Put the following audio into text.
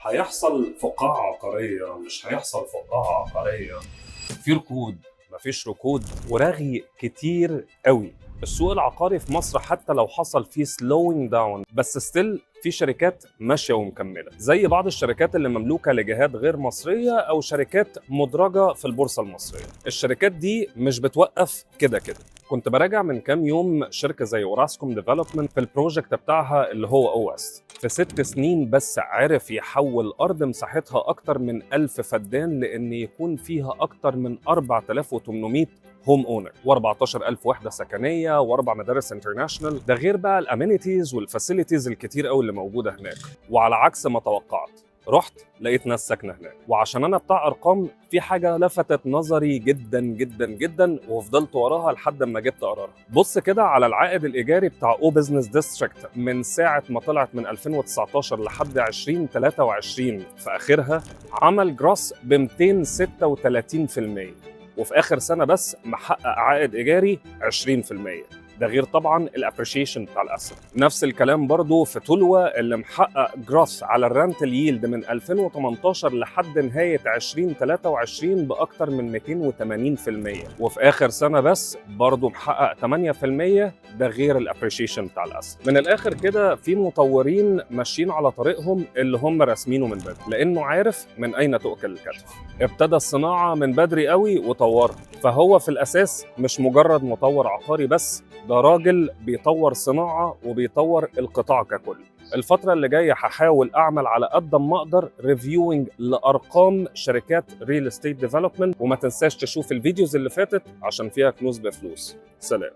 هيحصل فقاعة عقارية، مش هيحصل فقاعة عقارية. في ركود، مفيش ركود، ورغي كتير قوي. السوق العقاري في مصر حتى لو حصل فيه slowing down بس ستيل في شركات ماشيه ومكمله، زي بعض الشركات اللي مملوكه لجهات غير مصريه او شركات مدرجه في البورصه المصريه. الشركات دي مش بتوقف كده كده. كنت براجع من كام يوم شركه زي اوراسكوم ديفلوبمنت في البروجكت بتاعها اللي هو اوست، في 6 سنين بس عرف يحول ارض مساحتها اكتر من 1000 فدان لان يكون فيها اكتر من 4800 هوم اونر و14000 وحده سكنيه واربع مدارس انترناشونال، ده غير بقى الامينيتيز والفاسيلتيز الكتير قوي اللي موجوده هناك. وعلى عكس ما توقعت، رحت لقيت ناس ساكنه هناك. وعشان انا بتاع ارقام، في حاجه لفتت نظري جدا جدا جدا وفضلت وراها لحد ما جبت قرارها. بص كده على العائد الايجاري بتاع او بزنس ديستريكت من ساعه ما طلعت من 2019 لحد 2023 في اخرها، عمل جروس ب 236%، وفي اخر سنه بس محقق عائد ايجاري 20%. ده غير طبعا الابريشيشن بتاع الاسد. نفس الكلام برضو في تولوا اللي محقق جروث على الرنتال ييلد من 2018 لحد نهايه 2023 باكتر من 280%، وفي اخر سنه بس برضو محقق 8%. ده غير الابريشيشن بتاع الاسد. من الاخر كده في مطورين ماشيين على طريقهم اللي هم راسمينه من بدري، لانه عارف من اين تؤكل الكتف. ابتدى الصناعه من بدري قوي وطورها، فهو في الاساس مش مجرد مطور عقاري بس، ده راجل بيطور صناعة وبيطور القطاع ككل. الفترة اللي جاية هحاول أعمل على قد ما أقدر ريفيوينج لأرقام شركات ريل استيت ديفلوبمنت، وما تنساش تشوف الفيديوز اللي فاتت عشان فيها كنوز بفلوس. سلام.